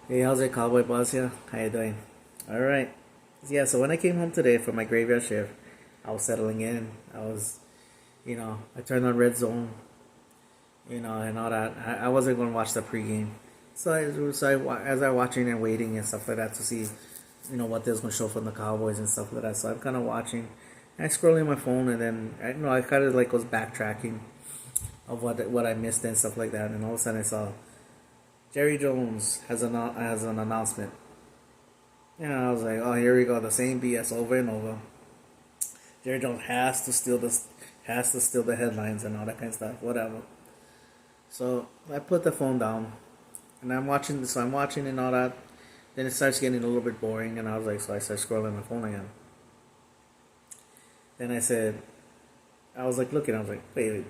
Hey, how's it, Cowboy Boss here? How you doing? All right. Yeah, so when I came home today from my graveyard shift, I was settling in. I turned on Red Zone, and all that. I wasn't going to watch the pregame. As I watching and waiting and stuff like that to see, what there's going to show from the Cowboys and stuff like that. So I'm kind of watching. I scrolling my phone, and then I kind of like was backtracking of what I missed and stuff like that. And all of a sudden I saw Jerry Jones has an announcement. I was like, oh, here we go, the same BS over and over. Jerry Jones has to steal the headlines and all that kind of stuff, whatever. So I put the phone down, and I'm watching. So I'm watching and all that. Then it starts getting a little bit boring, and I was like, so I started scrolling my phone again. Then I was like looking. I was like, wait,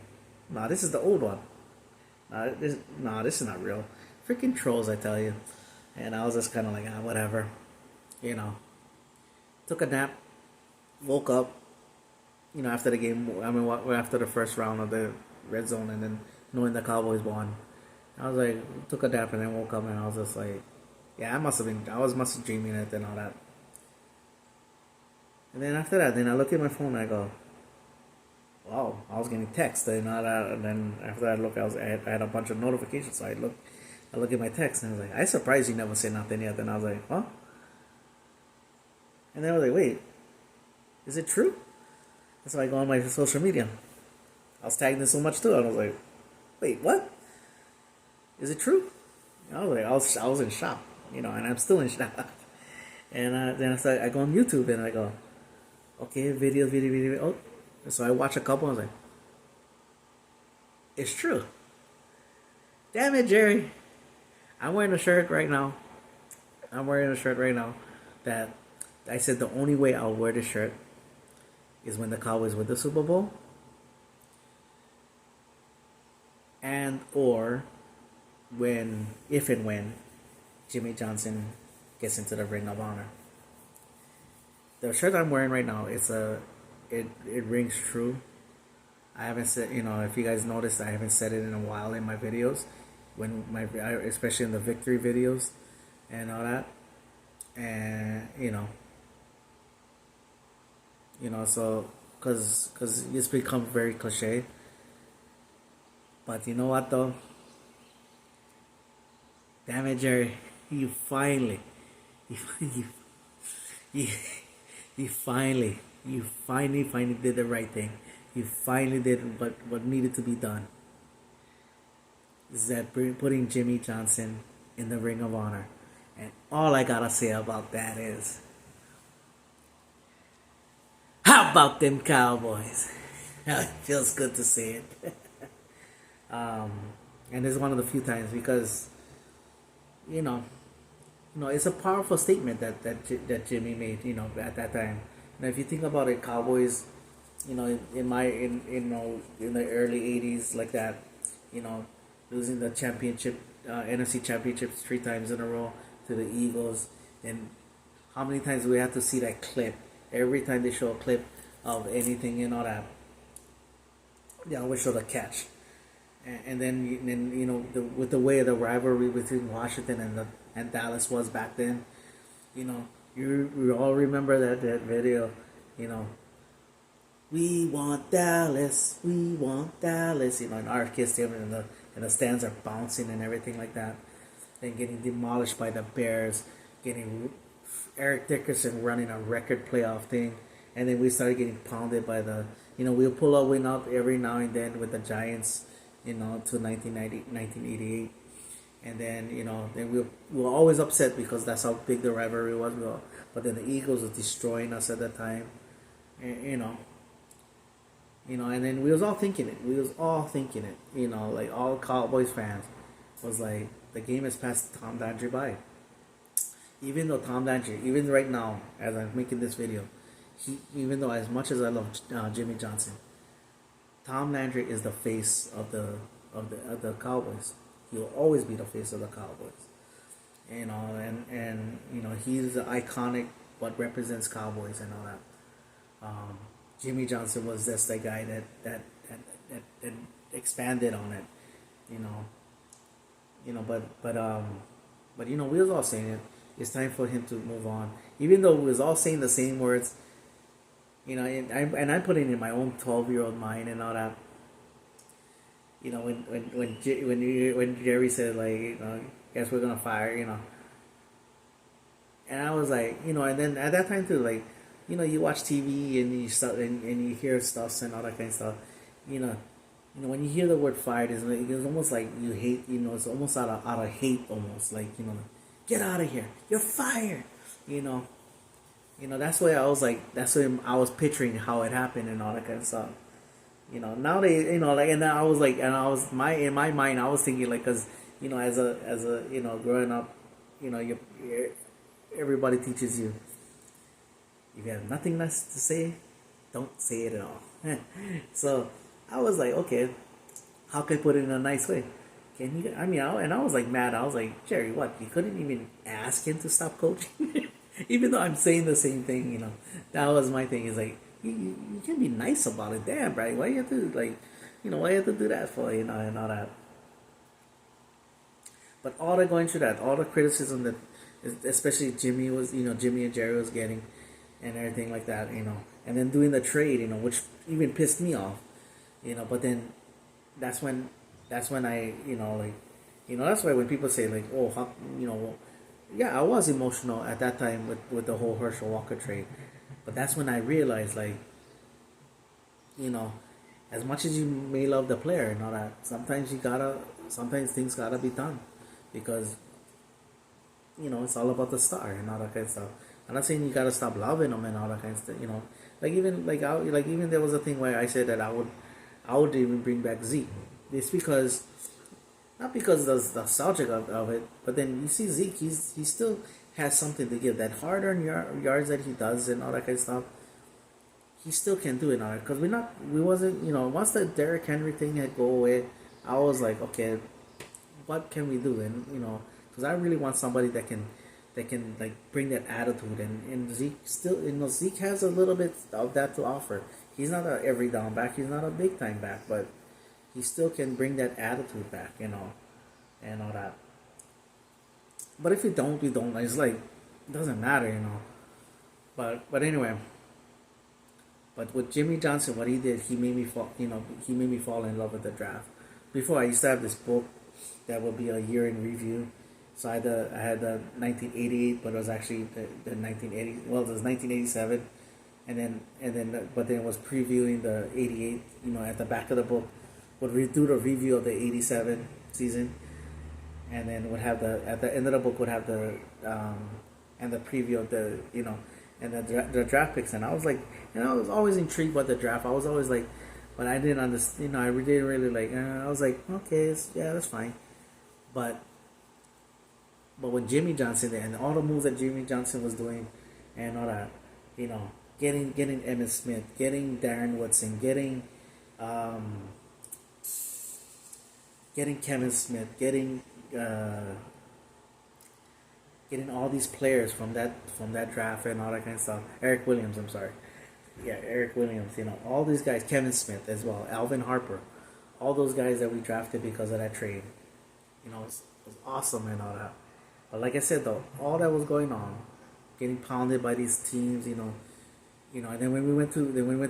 nah, this is the old one. This is not real. Freaking trolls, I tell you. And I was just kind of like, whatever, you know. Took a nap, woke up, after the game. I mean, after the first round of the red zone, and then knowing the Cowboys won, I was like, took a nap and then woke up, and I was just like, yeah, must have dreaming it and all that. And then after that, then I look at my phone and I go, wow, I was getting texts and all that. And then after I look, I had a bunch of notifications. So I look at my text and I was like, I surprised you never said nothing yet. And I was like, huh? And then I was like, wait, is it true? And so I go on my social media. I was tagged in so much too. And I was like, wait, what? Is it true? And I was in shock, and I'm still in shock. And then I go on YouTube and I go, okay, video. Oh, so I watch a couple. And I was like, it's true. Damn it, Jerry! I'm wearing a shirt right now. That I said the only way I'll wear this shirt is when the Cowboys win the Super Bowl, and or if and when Jimmy Johnson gets into the Ring of Honor. The shirt I'm wearing right now, it rings true. I haven't said, if you guys noticed, I haven't said it in a while in my videos, especially in the victory videos and all that, and so because it's become very cliche. But you know what though? Damn it, Jerry! You finally, you you you, you finally did the right thing. You finally did what needed to be done. Is that putting Jimmy Johnson in the Ring of Honor? And all I gotta say about that is, how about them Cowboys? It feels good to say it. um, and it's one of the few times because, you know, it's a powerful statement that Jimmy made. At that time. Now, if you think about it, Cowboys, in the early '80s, like that, you know, losing the championship, NFC championships 3 times in a row to the Eagles, and how many times we have to see that clip? Every time they show a clip of anything and all that, they always show the catch. And then with the way the rivalry between Washington and Dallas was back then, you all remember that video, you know, we want Dallas, and our kids him and the stands are bouncing and everything like that, and getting demolished by the Bears, getting Eric Dickerson running a record playoff thing, and then we started getting pounded by we'll pull a win out every now and then with the Giants, to 1988. And then, then we were always upset because that's how big the rivalry was. But then the Eagles were destroying us at that time. And, and then we was all thinking it. Like all Cowboys fans was like, the game has passed Tom Landry by. Even though Tom Landry, even right now, as I'm making this video, even though as much as I love Jimmy Johnson, Tom Landry is the face of the Cowboys. He will always be the face of the Cowboys. And he's the iconic what represents Cowboys and all that. Jimmy Johnson was just the guy that expanded on it, but But we was all saying it. It's time for him to move on, even though we was all saying the same words. And I put it in my own 12-year-old mind and all that. When Jerry said, like, guess we're gonna fire, and I was like, and then at that time too, like, you watch TV and you start and you hear stuff and all that kind of stuff, you know, when you hear the word fired, it's almost like you hate, it's almost out of hate, almost like, get out of here, you're fired, you know, that's why I was like, that's what I was picturing how it happened and all that kind of stuff. Nowadays, like, and I was like, and I was in my mind, I was thinking, like, cause, as a growing up, everybody teaches you, if you have nothing nice to say, don't say it at all. So I was like, okay, how can I put it in a nice way? Can you? I mean, and I was like mad. I was like, Jerry, what? You couldn't even ask him to stop coaching, even though I'm saying the same thing. That was my thing. Is like, you can be nice about it. Damn, right? Why you have to why you have to do that for? And all that. But all the going through that, all the criticism that, especially Jimmy and Jerry was getting, and everything like that, and then doing the trade, which even pissed me off, But then, that's when I, that's why when people say, like, oh, how, well, yeah, I was emotional at that time with the whole Herschel Walker trade, but that's when I realized, like, as much as you may love the player and all that, sometimes things gotta be done, because it's all about the star and all that kind of stuff. I'm not saying you gotta stop loving them and all that kind of stuff. Like even even there was a thing where I said that I would even bring back Zeke. It's because, not because of the nostalgic of it, but then you see Zeke, he still has something to give. That hard-earned yards that he does and all that kind of stuff, he still can do it now. Because we wasn't, once the Derrick Henry thing had go away, I was like, okay, what can we do? And because I really want somebody that can like bring that attitude, and Zeke still, Zeke has a little bit of that to offer. He's not a every down back, he's not a big time back, but he still can bring that attitude back, and all that. But if you don't, it's like, it doesn't matter, But anyway, but with Jimmy Johnson, what he did, he made me fall in love with the draft. Before, I used to have this book that would be a year in review. So I had the 1988, but it was actually the 1980. Well, it was 1987, but then it was previewing the 88. At the back of the book, would do the review of the 87 season, and then would have at the end of the book would have the and the preview of the and the draft picks. And I was like, and I was always intrigued by the draft. I was always like, but I didn't understand. I didn't really like. I was like, okay, yeah, that's fine, but when Jimmy Johnson and all the moves that Jimmy Johnson was doing, and all that, getting Emmitt Smith, getting Darren Woodson, getting Kevin Smith, getting all these players from that draft and all that kind of stuff. Eric Williams, I'm sorry, Eric Williams. All these guys, Kevin Smith as well, Alvin Harper, all those guys that we drafted because of that trade. It was awesome and all that. But like I said, though, all that was going on, getting pounded by these teams, and then when we went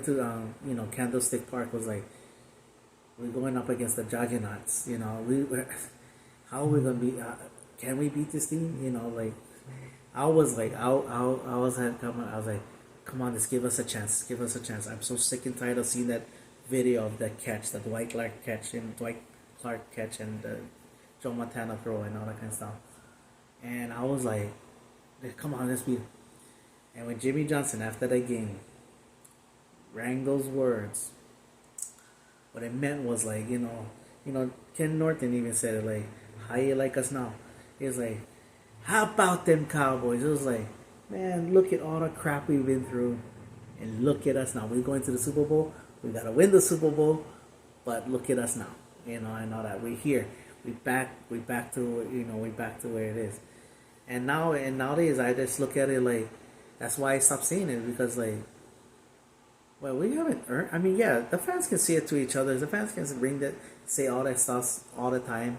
to Candlestick Park, was like, we're going up against the Juggernauts, how are we gonna beat? Can we beat this team? Like, I was like, I was like, come on, just give us a chance, I'm so sick and tired of seeing that video of that catch, the Dwight Clark catch and the Joe Montana throw and all that kind of stuff. And I was like, come on, let's beat. And when Jimmy Johnson, after that game, rang those words, what it meant was like, Ken Norton even said it, like, how you like us now? He was like, how about them Cowboys? It was like, man, look at all the crap we've been through, and look at us now. We're going to the Super Bowl. We gotta win the Super Bowl, but look at us now. And all that. We're here. We back to where it is. And nowadays I just look at it like, that's why I stopped seeing it, because like, well, we haven't earned. I mean, yeah, the fans can see it to each other. The fans can say all that stuff all the time,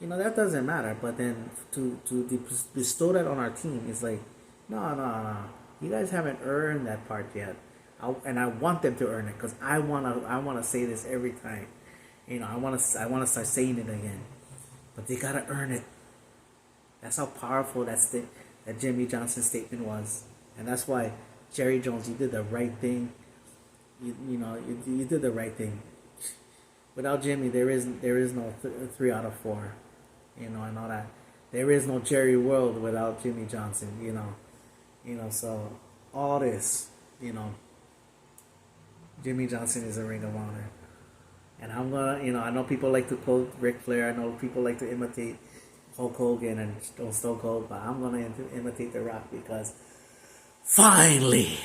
that doesn't matter. But then bestow that on our team is like, no, you guys haven't earned that part yet. And I want them to earn it because I wanna say this every time. I wanna start saying it again. But they gotta earn it. That's how powerful that Jimmy Johnson statement was, and that's why Jerry Jones, you did the right thing. You did the right thing. Without Jimmy, there is no 3 out of 4. I know that there is no Jerry World without Jimmy Johnson. So all this, Jimmy Johnson is a Ring of Honor, and I'm gonna, I know people like to quote Ric Flair. I know people like to imitate Hulk Hogan and Stone Cold, but I'm gonna imitate The Rock because finally,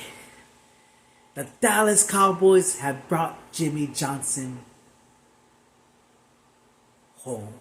the Dallas Cowboys have brought Jimmy Johnson home.